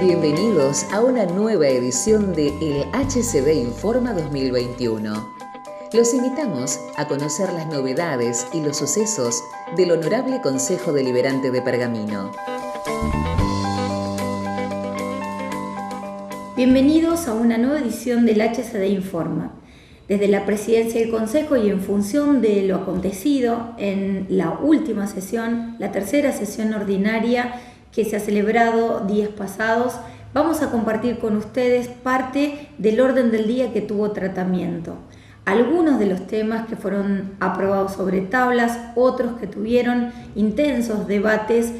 Bienvenidos a una nueva edición de El HCD Informa 2021. Los invitamos a conocer las novedades y los sucesos del Honorable Consejo Deliberante de Pergamino. Bienvenidos a una nueva edición del HCD Informa. Desde la Presidencia del Consejo y en función de lo acontecido en la última sesión, la tercera sesión ordinaria que se ha celebrado días pasados, vamos a compartir con ustedes parte del orden del día que tuvo tratamiento. Algunos de los temas que fueron aprobados sobre tablas, otros que tuvieron intensos debates,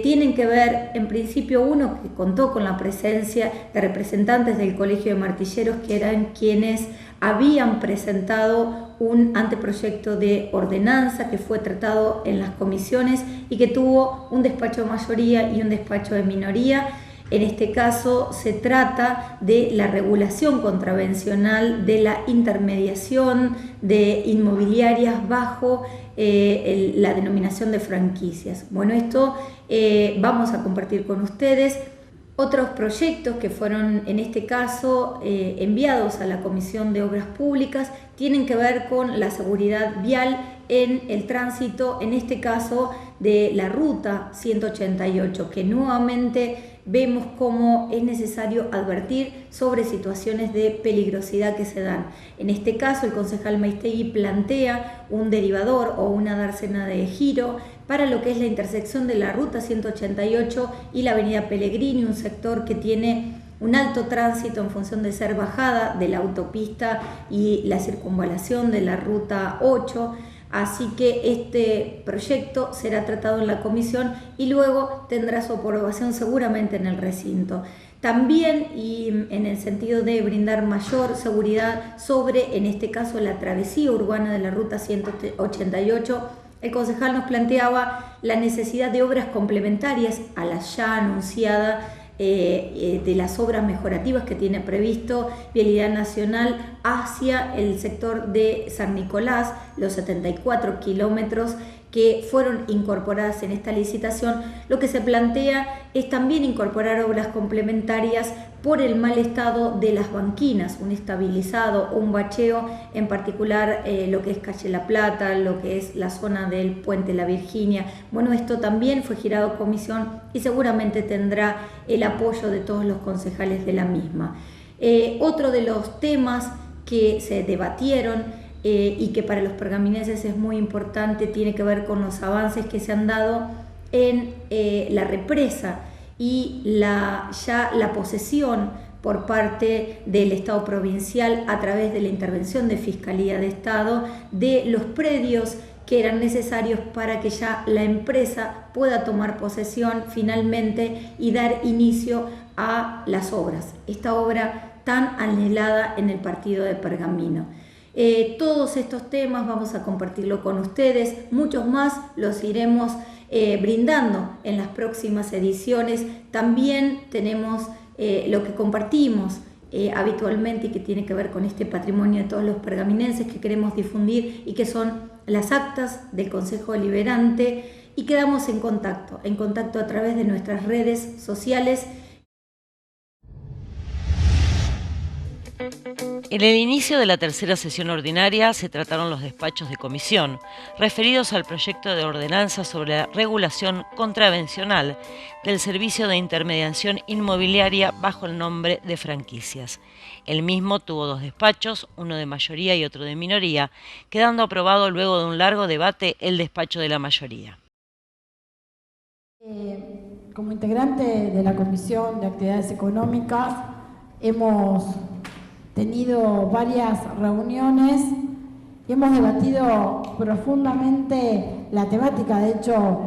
tienen que ver, en principio, uno que contó con la presencia de representantes del Colegio de Martilleros, que eran quienes habían presentado un anteproyecto de ordenanza que fue tratado en las comisiones y que tuvo un despacho de mayoría y un despacho de minoría. En este caso se trata de la regulación contravencional de la intermediación de inmobiliarias bajo la denominación de franquicias. Bueno, esto vamos a compartir con ustedes. Otros proyectos que fueron en este caso enviados a la Comisión de Obras Públicas tienen que ver con la seguridad vial en el tránsito, en este caso de la ruta 188, que nuevamente vemos cómo es necesario advertir sobre situaciones de peligrosidad que se dan. En este caso, el concejal Maistegui plantea un derivador o una dársena de giro para lo que es la intersección de la ruta 188 y la avenida Pellegrini, un sector que tiene un alto tránsito en función de ser bajada de la autopista y la circunvalación de la ruta 8. Así que este proyecto será tratado en la comisión y luego tendrá su aprobación seguramente en el recinto. También, y en el sentido de brindar mayor seguridad sobre, en este caso, la travesía urbana de la ruta 188, el concejal nos planteaba la necesidad de obras complementarias a la ya anunciada de las obras mejorativas que tiene previsto Vialidad Nacional hacia el sector de San Nicolás, los 74 kilómetros que fueron incorporadas en esta licitación. Lo que se plantea es también incorporar obras complementarias por el mal estado de las banquinas, un estabilizado o un bacheo, en particular lo que es Calle La Plata, lo que es la zona del Puente La Virginia. Bueno, esto también fue girado a comisión y seguramente tendrá el apoyo de todos los concejales de la misma. Otro de los temas que se debatieron y que para los pergaminenses es muy importante, tiene que ver con los avances que se han dado en la represa y la posesión por parte del Estado provincial a través de la intervención de Fiscalía de Estado de los predios que eran necesarios para que ya la empresa pueda tomar posesión finalmente y dar inicio a las obras, esta obra tan anhelada en el partido de Pergamino. Todos estos temas vamos a compartirlo con ustedes, muchos más los iremos brindando en las próximas ediciones. También tenemos lo que compartimos habitualmente y que tiene que ver con este patrimonio de todos los pergaminenses que queremos difundir y que son las actas del Consejo Deliberante, y quedamos en contacto a través de nuestras redes sociales. En el inicio de la tercera sesión ordinaria se trataron los despachos de comisión, referidos al proyecto de ordenanza sobre la regulación contravencional del servicio de intermediación inmobiliaria bajo el nombre de franquicias. El mismo tuvo dos despachos, uno de mayoría y otro de minoría, quedando aprobado luego de un largo debate el despacho de la mayoría. Como integrante de la Comisión de Actividades Económicas, hemos tenido varias reuniones y hemos debatido profundamente la temática. De hecho,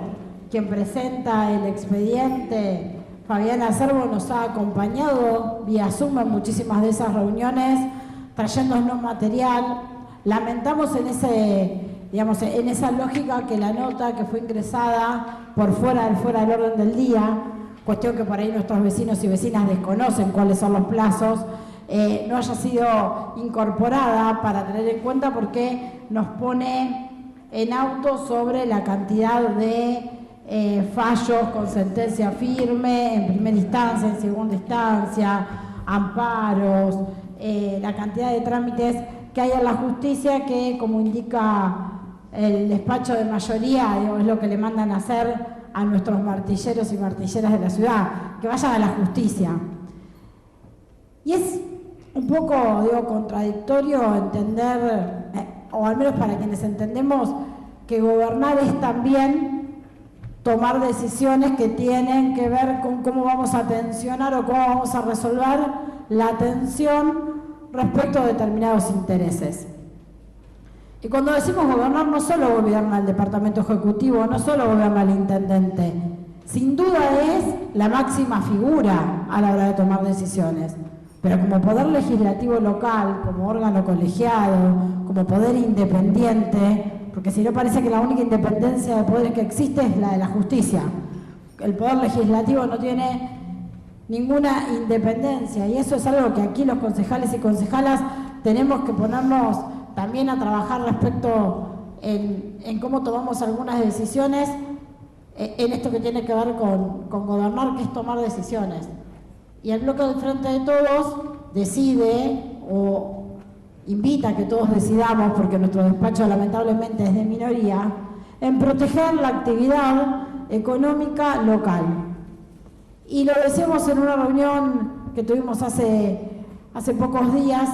quien presenta el expediente, Fabiana Cervo, nos ha acompañado vía Zoom en muchísimas de esas reuniones, trayéndonos material. Lamentamos en esa lógica que la nota que fue ingresada por fuera del orden del día, cuestión que por ahí nuestros vecinos y vecinas desconocen cuáles son los plazos, no haya sido incorporada para tener en cuenta, porque nos pone en auto sobre la cantidad de fallos con sentencia firme en primera instancia, en segunda instancia, amparos, la cantidad de trámites que hay en la justicia, que, como indica el despacho de mayoría, es lo que le mandan a hacer a nuestros martilleros y martilleras de la ciudad, que vayan a la justicia. Y es un poco, contradictorio entender, o al menos para quienes entendemos, que gobernar es también tomar decisiones que tienen que ver con cómo vamos a tensionar o cómo vamos a resolver la tensión respecto a determinados intereses. Y cuando decimos gobernar, no solo gobierna el Departamento Ejecutivo, no solo gobierna el Intendente, sin duda es la máxima figura a la hora de tomar decisiones. Pero como poder legislativo local, como órgano colegiado, como poder independiente, porque si no parece que la única independencia de poderes que existe es la de la justicia. El poder legislativo no tiene ninguna independencia, y eso es algo que aquí los concejales y concejalas tenemos que ponernos también a trabajar respecto en cómo tomamos algunas decisiones en esto que tiene que ver con gobernar, que es tomar decisiones. Y el Bloque del Frente de Todos decide o invita a que todos decidamos, porque nuestro despacho lamentablemente es de minoría, en proteger la actividad económica local. Y lo decimos en una reunión que tuvimos hace pocos días,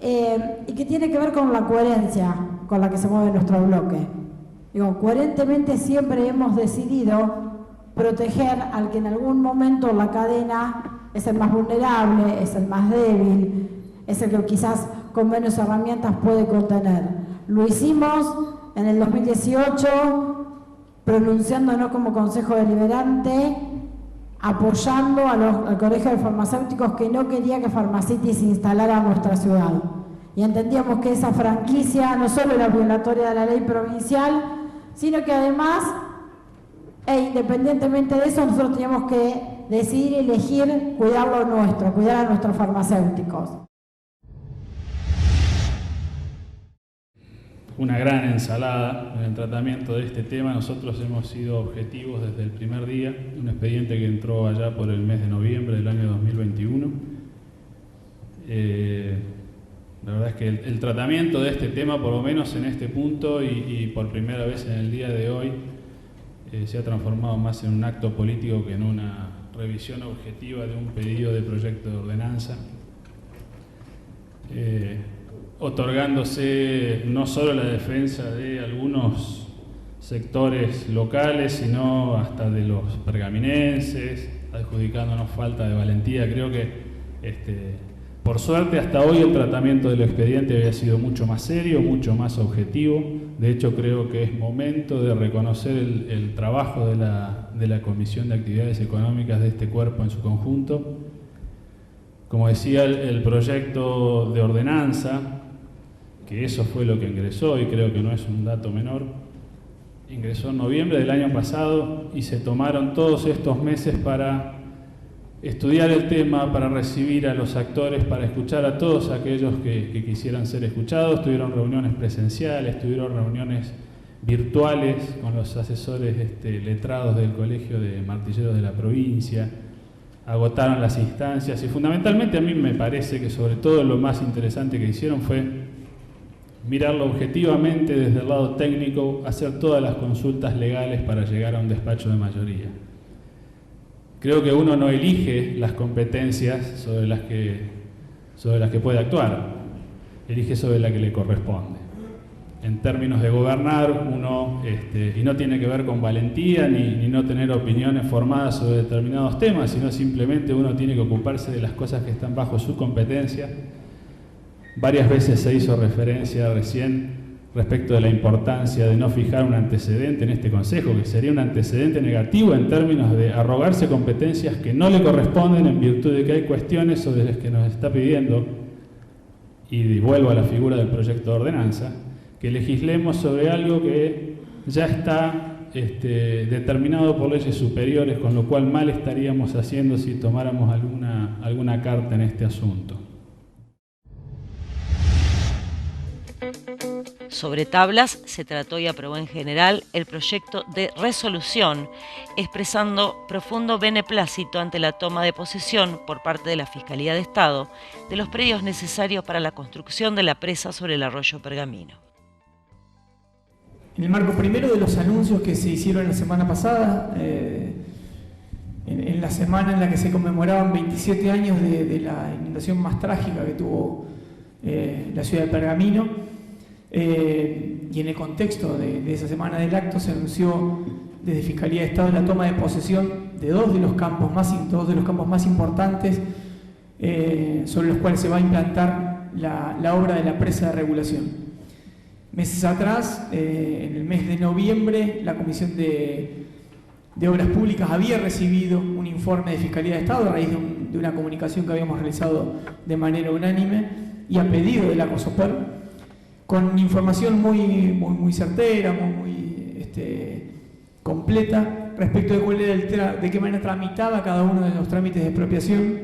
y que tiene que ver con la coherencia con la que se mueve nuestro bloque. Coherentemente siempre hemos decidido proteger al que en algún momento la cadena es el más vulnerable, es el más débil, es el que quizás con menos herramientas puede contener. Lo hicimos en el 2018, pronunciándonos como Consejo Deliberante, apoyando al Colegio de Farmacéuticos, que no quería que Farmacitis se instalara en nuestra ciudad. Y entendíamos que esa franquicia no solo era violatoria de la ley provincial, sino que además, independientemente de eso, nosotros teníamos que decidir y elegir cuidar lo nuestro, cuidar a nuestros farmacéuticos. Una gran ensalada en el tratamiento de este tema. Nosotros hemos sido objetivos desde el primer día, un expediente que entró allá por el mes de noviembre del año 2021. La verdad es que el tratamiento de este tema, por lo menos en este punto y por primera vez en el día de hoy, se ha transformado más en un acto político que en una revisión objetiva de un pedido de proyecto de ordenanza, otorgándose no solo la defensa de algunos sectores locales, sino hasta de los pergaminenses, adjudicándonos falta de valentía. Creo que, por suerte, hasta hoy el tratamiento del expediente había sido mucho más serio, mucho más objetivo. De hecho, creo que es momento de reconocer el trabajo de la Comisión de Actividades Económicas de este cuerpo en su conjunto. Como decía, el proyecto de ordenanza, que eso fue lo que ingresó, y creo que no es un dato menor, ingresó en noviembre del año pasado y se tomaron todos estos meses para estudiar el tema, para recibir a los actores, para escuchar a todos aquellos que quisieran ser escuchados. Tuvieron reuniones presenciales, tuvieron reuniones virtuales con los asesores letrados del Colegio de Martilleros de la provincia, agotaron las instancias y fundamentalmente a mí me parece que sobre todo lo más interesante que hicieron fue mirarlo objetivamente desde el lado técnico, hacer todas las consultas legales para llegar a un despacho de mayoría. Creo que uno no elige las competencias sobre las que puede actuar, elige sobre la que le corresponde. En términos de gobernar, uno, y no tiene que ver con valentía ni no tener opiniones formadas sobre determinados temas, sino simplemente uno tiene que ocuparse de las cosas que están bajo su competencia. Varias veces se hizo referencia recién respecto de la importancia de no fijar un antecedente en este Consejo, que sería un antecedente negativo en términos de arrogarse competencias que no le corresponden en virtud de que hay cuestiones sobre las que nos está pidiendo, y vuelvo a la figura del proyecto de ordenanza, que legislemos sobre algo que ya está determinado por leyes superiores, con lo cual mal estaríamos haciendo si tomáramos alguna carta en este asunto. Sobre tablas se trató y aprobó en general el proyecto de resolución, expresando profundo beneplácito ante la toma de posesión por parte de la Fiscalía de Estado de los predios necesarios para la construcción de la presa sobre el arroyo Pergamino. En el marco primero de los anuncios que se hicieron la semana pasada, en la semana en la que se conmemoraban 27 años de la inundación más trágica que tuvo la ciudad de Pergamino, y en el contexto de esa semana del acto se anunció desde Fiscalía de Estado la toma de posesión de dos de los campos más importantes sobre los cuales se va a implantar la obra de la presa de regulación. Meses atrás, en el mes de noviembre, la Comisión de Obras Públicas había recibido un informe de Fiscalía de Estado a raíz de una comunicación que habíamos realizado de manera unánime y a pedido de la COSOPER, con información muy certera, muy completa respecto de qué manera tramitaba cada uno de los trámites de expropiación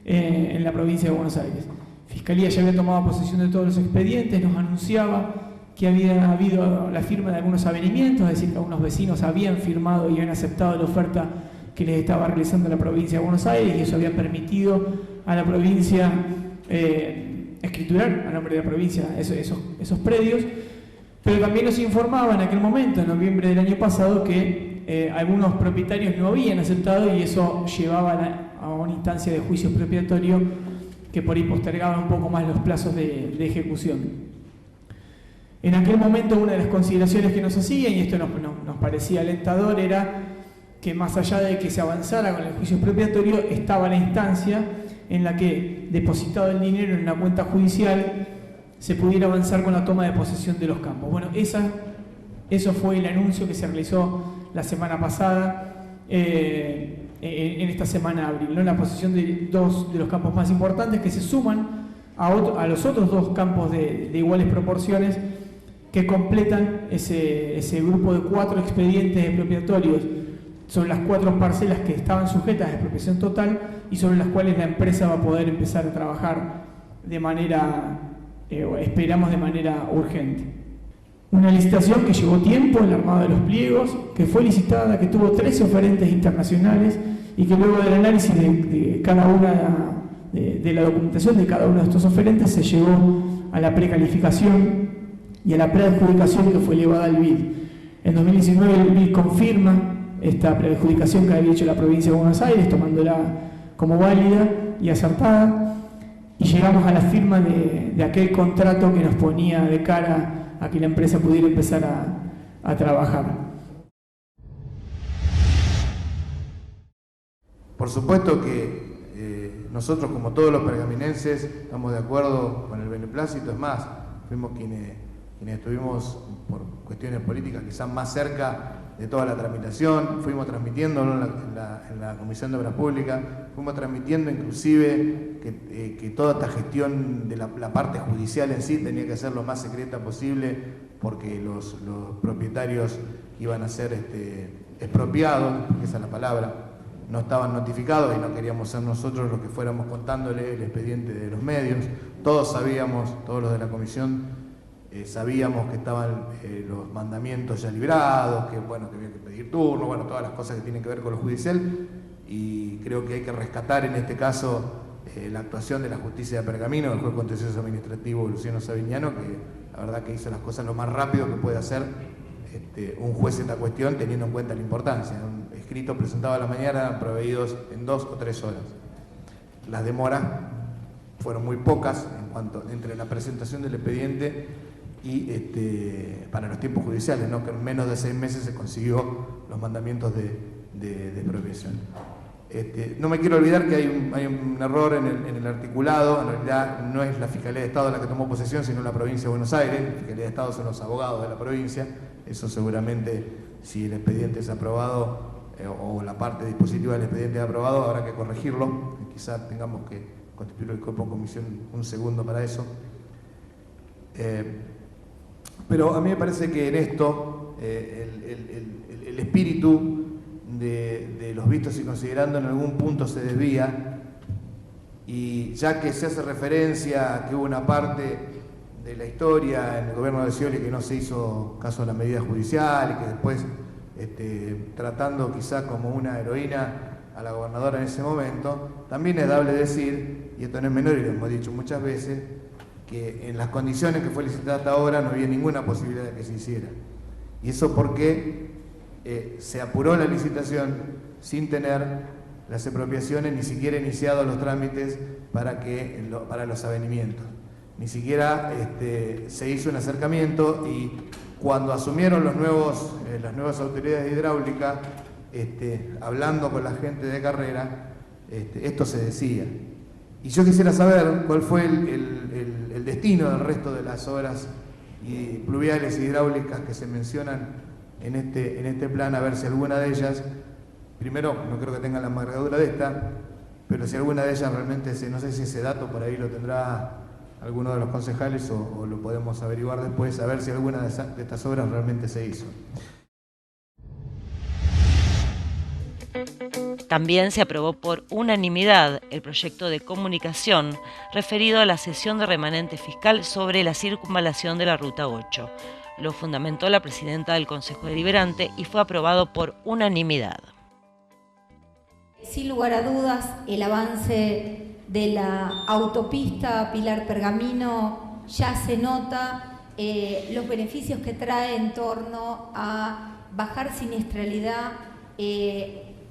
en la provincia de Buenos Aires. Fiscalía ya había tomado posesión de todos los expedientes, nos anunciaba que había habido la firma de algunos avenimientos, es decir, que algunos vecinos habían firmado y habían aceptado la oferta que les estaba realizando la provincia de Buenos Aires, y eso había permitido a la provincia escriturar a nombre de la provincia esos predios, pero también nos informaba en aquel momento, en noviembre del año pasado, que algunos propietarios no habían aceptado y eso llevaba a una instancia de juicio expropiatorio que por ahí postergaba un poco más los plazos de ejecución. En aquel momento una de las consideraciones que nos hacían, y esto nos parecía alentador, era que más allá de que se avanzara con el juicio expropiatorio, estaba la instancia en la que, depositado el dinero en una cuenta judicial, se pudiera avanzar con la toma de posesión de los campos. Bueno, eso fue el anuncio que se realizó la semana pasada, en esta semana de abril, ¿no? La posesión de dos de los campos más importantes que se suman a los otros dos campos de iguales proporciones que completan ese grupo de 4 expedientes expropiatorios sobre las 4 parcelas que estaban sujetas a expropiación total y sobre las cuales la empresa va a poder empezar a trabajar de manera, esperamos de manera urgente. Una licitación que llevó tiempo, el armado de los pliegos, que fue licitada, que tuvo 13 oferentes internacionales y que luego del análisis de cada una de la documentación de cada uno de estos oferentes se llegó a la precalificación y a la preadjudicación que fue elevada al BID. En 2019 el BID confirma esta preadjudicación que había hecho la provincia de Buenos Aires, tomándola como válida y acertada, y llegamos a la firma de aquel contrato que nos ponía de cara a que la empresa pudiera empezar a trabajar. Por supuesto que nosotros, como todos los pergaminenses, estamos de acuerdo con el beneplácito. Es más, fuimos quienes estuvimos por cuestiones políticas quizás más cerca de toda la tramitación, fuimos transmitiéndolo en la Comisión de Obras Públicas, fuimos transmitiendo inclusive que toda esta gestión de la parte judicial en sí tenía que ser lo más secreta posible, porque los propietarios iban a ser expropiados, porque esa es la palabra, no estaban notificados y no queríamos ser nosotros los que fuéramos contándole el expediente de los medios. Todos sabíamos, todos los de la comisión, sabíamos que estaban los mandamientos ya librados, que bueno, que había que pedir turno, bueno, todas las cosas que tienen que ver con lo judicial, y creo que hay que rescatar en este caso la actuación de la justicia de Pergamino, del juez contencioso administrativo Luciano Savignano, que la verdad que hizo las cosas lo más rápido que puede hacer un juez en esta cuestión, teniendo en cuenta la importancia. Un escrito presentado a la mañana, proveídos en 2 o 3 horas. Las demoras fueron muy pocas entre la presentación del expediente y para los tiempos judiciales, ¿no? Que en menos de 6 meses se consiguió los mandamientos de expropiación. No me quiero olvidar que hay un error en el articulado. En realidad no es la Fiscalía de Estado la que tomó posesión, sino la provincia de Buenos Aires. La Fiscalía de Estado son los abogados de la provincia. Eso seguramente, si el expediente es aprobado o la parte dispositiva del expediente es aprobado, habrá que corregirlo. Quizás tengamos que constituir el cuerpo de comisión un segundo para eso. Pero a mí me parece que en esto el espíritu de los vistos y considerando en algún punto se desvía, y ya que se hace referencia a que hubo una parte de la historia en el gobierno de Scioli que no se hizo caso a la medida judicial y que después, tratando quizá como una heroína a la gobernadora en ese momento, también es dable decir, y esto no es menor y lo hemos dicho muchas veces, que en las condiciones que fue licitada hasta ahora no había ninguna posibilidad de que se hiciera. Y eso porque se apuró la licitación sin tener las expropiaciones ni siquiera iniciado los trámites para los avenimientos. Ni siquiera se hizo un acercamiento, y cuando asumieron las nuevas autoridades hidráulicas, hablando con la gente de carrera, esto se decía. Y yo quisiera saber cuál fue el destino del resto de las obras pluviales y hidráulicas que se mencionan en este plan, a ver si alguna de ellas, primero, no creo que tengan la envergadura de esta, pero si alguna de ellas realmente, no sé si ese dato por ahí lo tendrá alguno de los concejales o lo podemos averiguar después, a ver si alguna de estas obras realmente se hizo. También se aprobó por unanimidad el proyecto de comunicación referido a la cesión de remanente fiscal sobre la circunvalación de la Ruta 8. Lo fundamentó la presidenta del Consejo Deliberante y fue aprobado por unanimidad. Sin lugar a dudas, el avance de la autopista Pilar-Pergamino ya se nota, los beneficios que trae en torno a bajar siniestralidad,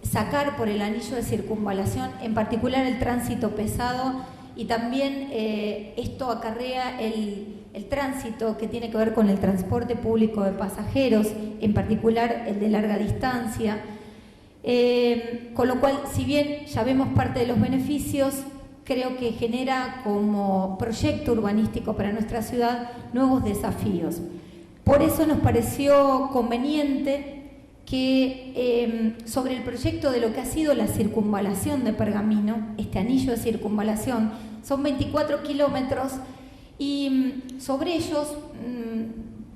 sacar por el anillo de circunvalación, en particular el tránsito pesado, y también esto acarrea el tránsito que tiene que ver con el transporte público de pasajeros, en particular el de larga distancia. Con lo cual, si bien ya vemos parte de los beneficios, creo que genera como proyecto urbanístico para nuestra ciudad nuevos desafíos. Por eso nos pareció conveniente que sobre el proyecto de lo que ha sido la circunvalación de Pergamino, este anillo de circunvalación, son 24 kilómetros, y sobre ellos,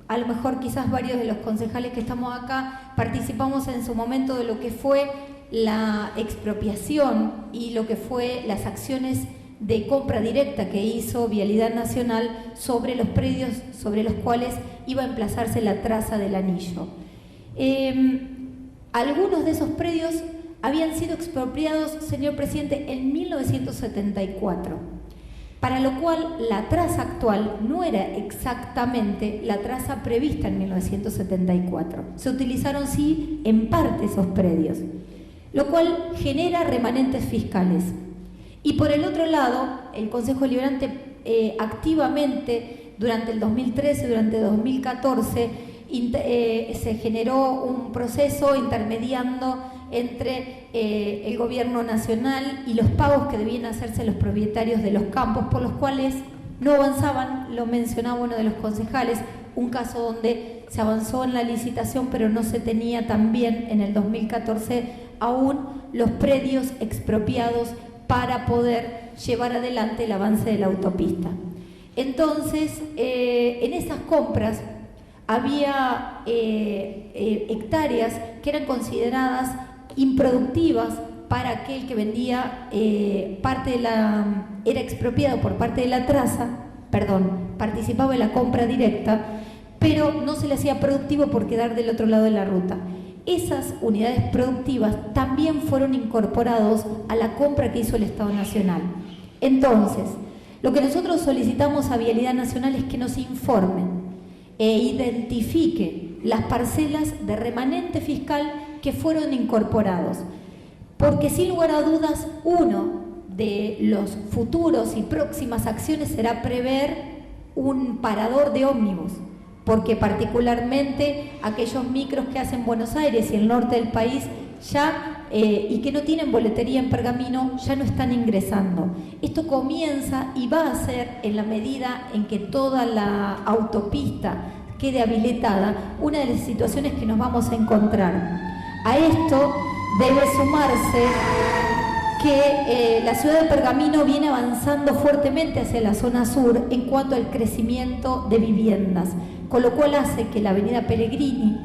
a lo mejor quizás varios de los concejales que estamos acá participamos en su momento de lo que fue la expropiación y lo que fue las acciones de compra directa que hizo Vialidad Nacional sobre los predios sobre los cuales iba a emplazarse la traza del anillo. Algunos de esos predios habían sido expropiados, señor presidente, en 1974. Para lo cual la traza actual no era exactamente la traza prevista en 1974. Se utilizaron sí en parte esos predios, lo cual genera remanentes fiscales. Y por el otro lado, el Consejo Deliberante activamente durante el 2013, durante el 2014, se generó un proceso intermediando entre el gobierno nacional y los pagos que debían hacerse los propietarios de los campos, por los cuales no avanzaban. Lo mencionaba uno de los concejales, un caso donde se avanzó en la licitación pero no se tenía también en el 2014 aún los predios expropiados para poder llevar adelante el avance de la autopista. Entonces, en esas compras había hectáreas que eran consideradas improductivas para aquel que vendía era expropiado por parte de la traza, participaba en la compra directa, pero no se le hacía productivo por quedar del otro lado de la ruta. Esas unidades productivas también fueron incorporados a la compra que hizo el Estado Nacional. Entonces, lo que nosotros solicitamos a Vialidad Nacional es que nos informen e identifique las parcelas de remanente fiscal que fueron incorporados, porque sin lugar a dudas uno de los futuros y próximas acciones será prever un parador de ómnibus, porque particularmente aquellos micros que hacen Buenos Aires y el norte del país ya y que no tienen boletería en Pergamino ya no están ingresando. Esto comienza y va a ser, en la medida en que toda la autopista quede habilitada, una de las situaciones que nos vamos a encontrar. A esto debe sumarse que la ciudad de Pergamino viene avanzando fuertemente hacia la zona sur en cuanto al crecimiento de viviendas, con lo cual hace que la avenida Pellegrini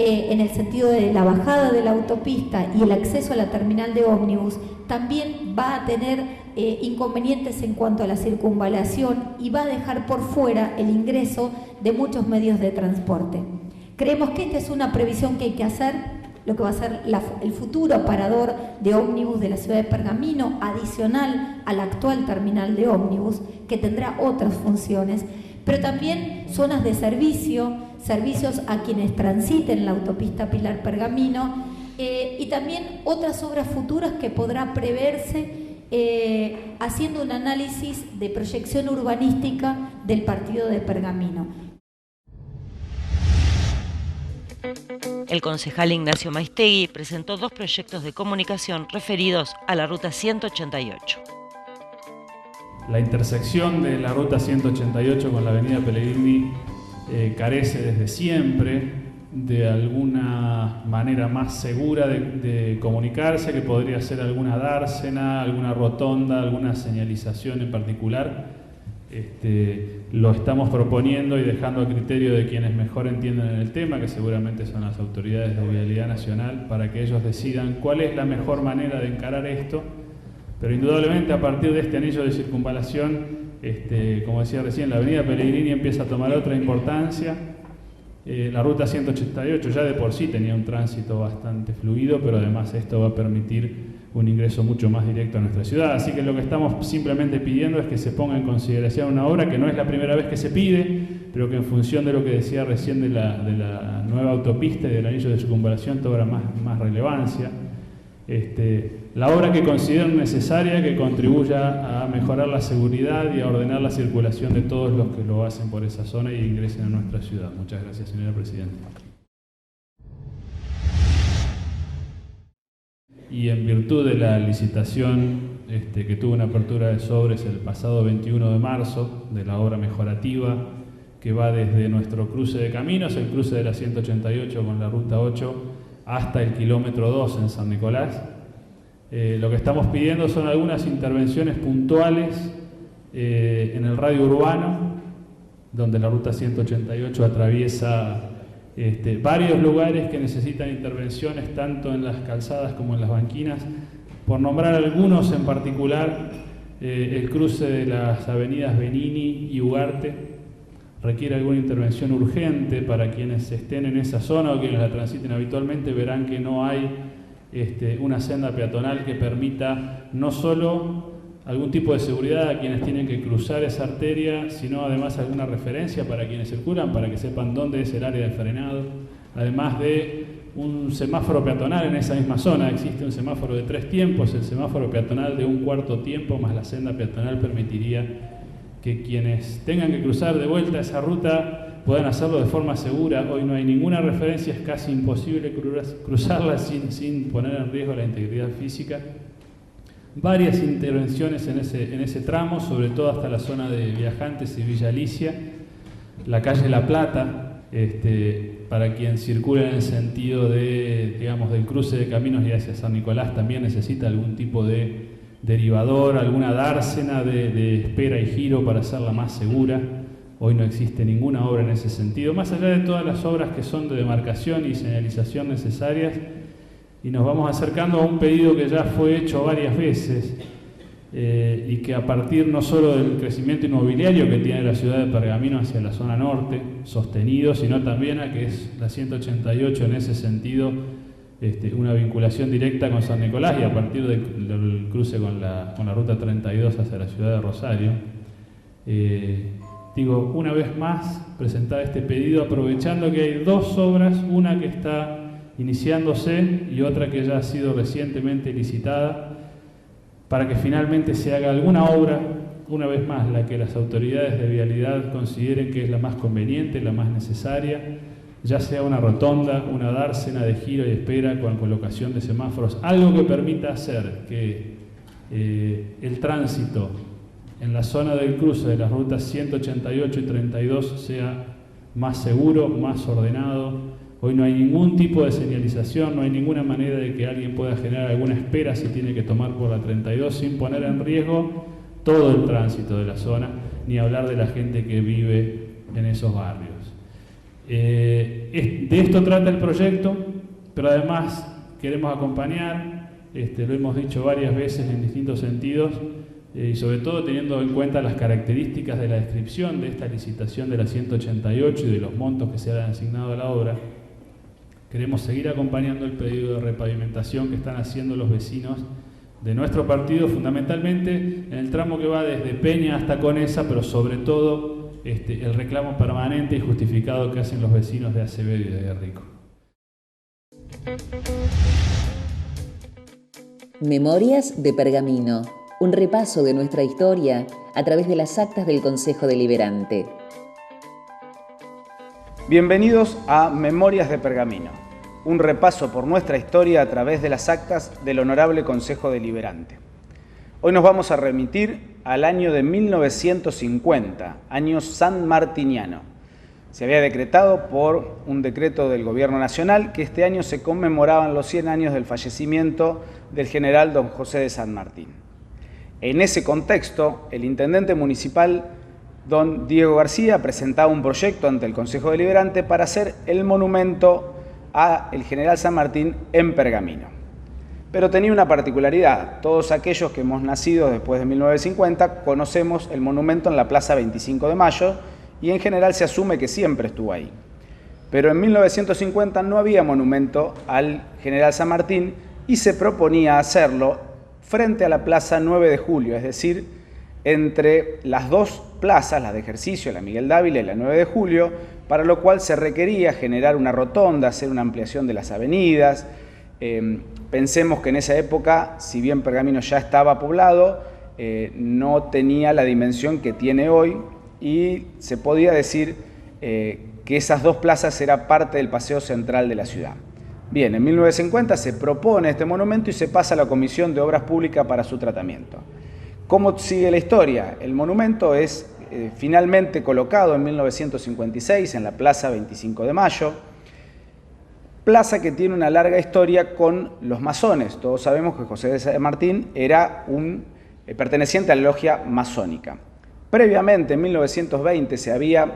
en el sentido de la bajada de la autopista y el acceso a la terminal de ómnibus, también va a tener inconvenientes en cuanto a la circunvalación y va a dejar por fuera el ingreso de muchos medios de transporte. Creemos que esta es una previsión que hay que hacer, lo que va a ser el futuro parador de ómnibus de la ciudad de Pergamino, adicional a la actual terminal de ómnibus, que tendrá otras funciones, pero también zonas de servicios a quienes transiten la autopista Pilar Pergamino, y también otras obras futuras que podrá preverse haciendo un análisis de proyección urbanística del partido de Pergamino. El concejal Ignacio Maistegui presentó 2 proyectos de comunicación referidos a la Ruta 188. La intersección de la Ruta 188 con la Avenida Pellegrini carece desde siempre de alguna manera más segura de comunicarse, que podría ser alguna dársena, alguna rotonda, alguna señalización en particular. Lo estamos proponiendo y dejando a criterio de quienes mejor entienden el tema, que seguramente son las autoridades de Vialidad Nacional, para que ellos decidan cuál es la mejor manera de encarar esto. Pero indudablemente a partir de este anillo de circunvalación, como decía recién, la Avenida Pellegrini empieza a tomar otra importancia. La Ruta 188 ya de por sí tenía un tránsito bastante fluido, pero además esto va a permitir un ingreso mucho más directo a nuestra ciudad. Así que lo que estamos simplemente pidiendo es que se ponga en consideración una obra que no es la primera vez que se pide, pero que en función de lo que decía recién de la nueva autopista y del anillo de circunvalación cobra más relevancia. La obra que consideren necesaria, que contribuya a mejorar la seguridad y a ordenar la circulación de todos los que lo hacen por esa zona y ingresen a nuestra ciudad. Muchas gracias, señora Presidenta. Y en virtud de la licitación que tuvo una apertura de sobres el pasado 21 de marzo, de la obra mejorativa que va desde nuestro cruce de caminos, el cruce de la 188 con la Ruta 8, hasta el kilómetro 2 en San Nicolás, lo que estamos pidiendo son algunas intervenciones puntuales en el radio urbano, donde la Ruta 188 atraviesa varios lugares que necesitan intervenciones tanto en las calzadas como en las banquinas. Por nombrar algunos en particular, el cruce de las avenidas Benini y Ugarte requiere alguna intervención urgente. Para quienes estén en esa zona o quienes la transiten habitualmente verán que no hay una senda peatonal que permita no solo algún tipo de seguridad a quienes tienen que cruzar esa arteria, sino además alguna referencia para quienes circulan, para que sepan dónde es el área de frenado, además de un semáforo peatonal en esa misma zona. Existe un semáforo de 3 tiempos, el semáforo peatonal de un cuarto tiempo más la senda peatonal permitiría que quienes tengan que cruzar de vuelta esa ruta puedan hacerlo de forma segura. Hoy no hay ninguna referencia, es casi imposible cruzarla sin poner en riesgo la integridad física. Varias intervenciones en ese tramo, sobre todo hasta la zona de Viajantes y Villa Alicia, la calle La Plata, para quien circula en el sentido del cruce de caminos y hacia San Nicolás, también necesita algún tipo de derivador, alguna dársena de espera y giro para hacerla más segura. Hoy no existe ninguna obra en ese sentido, más allá de todas las obras que son de demarcación y señalización necesarias, y nos vamos acercando a un pedido que ya fue hecho varias veces y que a partir no solo del crecimiento inmobiliario que tiene la ciudad de Pergamino hacia la zona norte, sostenido, sino también a que es la 188 en ese sentido, una vinculación directa con San Nicolás y a partir del cruce con la ruta 32 hacia la ciudad de Rosario. Una vez más, presentar este pedido aprovechando que hay 2 obras, una que está iniciándose y otra que ya ha sido recientemente licitada, para que finalmente se haga alguna obra, una vez más, la que las autoridades de vialidad consideren que es la más conveniente, la más necesaria, ya sea una rotonda, una dársena de giro y espera con colocación de semáforos, algo que permita hacer que el tránsito en la zona del cruce de las rutas 188 y 32 sea más seguro, más ordenado. Hoy no hay ningún tipo de señalización, no hay ninguna manera de que alguien pueda generar alguna espera si tiene que tomar por la 32 sin poner en riesgo todo el tránsito de la zona, ni hablar de la gente que vive en esos barrios. De esto trata el proyecto, pero además queremos acompañar, lo hemos dicho varias veces en distintos sentidos, y sobre todo teniendo en cuenta las características de la descripción de esta licitación de la 188 y de los montos que se han asignado a la obra. Queremos seguir acompañando el pedido de repavimentación que están haciendo los vecinos de nuestro partido, fundamentalmente en el tramo que va desde Peña hasta Conesa, pero sobre todo el reclamo permanente y justificado que hacen los vecinos de Acevedo y de Guerrico. Memorias de Pergamino, un repaso de nuestra historia a través de las actas del Consejo Deliberante. Bienvenidos a Memorias de Pergamino, un repaso por nuestra historia a través de las actas del Honorable Consejo Deliberante. Hoy nos vamos a remitir al año de 1950, año sanmartiniano. Se había decretado por un decreto del Gobierno Nacional que este año se conmemoraban los 100 años del fallecimiento del general don José de San Martín. En ese contexto, el intendente municipal, don Diego García, presentaba un proyecto ante el Consejo Deliberante para hacer el monumento al general San Martín en Pergamino. Pero tenía una particularidad: todos aquellos que hemos nacido después de 1950 conocemos el monumento en la Plaza 25 de Mayo y en general se asume que siempre estuvo ahí. Pero en 1950 no había monumento al general San Martín y se proponía hacerlo frente a la Plaza 9 de Julio, es decir, entre las dos plazas, la de Ejercicio, la Miguel Dávila y la 9 de Julio, para lo cual se requería generar una rotonda, hacer una ampliación de las avenidas. Pensemos que en esa época, si bien Pergamino ya estaba poblado, no tenía la dimensión que tiene hoy y se podía decir que esas dos plazas eran parte del paseo central de la ciudad. Bien, en 1950 se propone este monumento y se pasa a la Comisión de Obras Públicas para su tratamiento. ¿Cómo sigue la historia? El monumento es finalmente colocado en 1956 en la Plaza 25 de Mayo, plaza que tiene una larga historia con los masones. Todos sabemos que José de San Martín era un perteneciente a la logia masónica. Previamente, en 1920, se había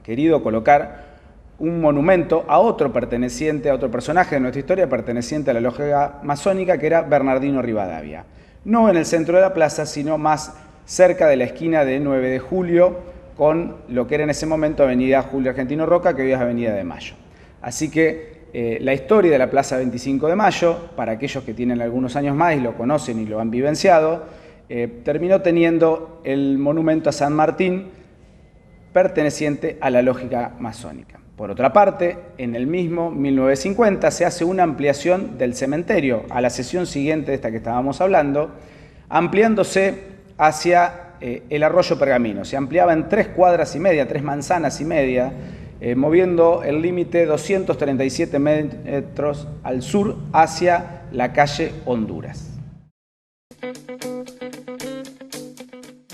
querido colocar un monumento a otro personaje de nuestra historia perteneciente a la logia masónica, que era Bernardino Rivadavia. No en el centro de la plaza, sino más cerca de la esquina de 9 de Julio, con lo que era en ese momento Avenida Julio Argentino Roca, que hoy es Avenida de Mayo. Así que la historia de la Plaza 25 de Mayo, para aquellos que tienen algunos años más y lo conocen y lo han vivenciado, terminó teniendo el monumento a San Martín perteneciente a la logia masónica. Por otra parte, en el mismo 1950 se hace una ampliación del cementerio a la sesión siguiente de esta que estábamos hablando, ampliándose hacia el arroyo Pergamino. Se ampliaba en 3 cuadras y media, 3 manzanas y media, moviendo el límite 237 metros al sur hacia la calle Honduras.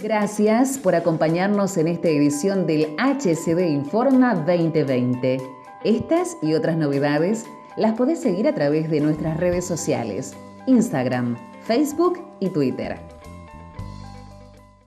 Gracias por acompañarnos en esta edición del HCD Informa 2020. Estas y otras novedades las podés seguir a través de nuestras redes sociales, Instagram, Facebook y Twitter.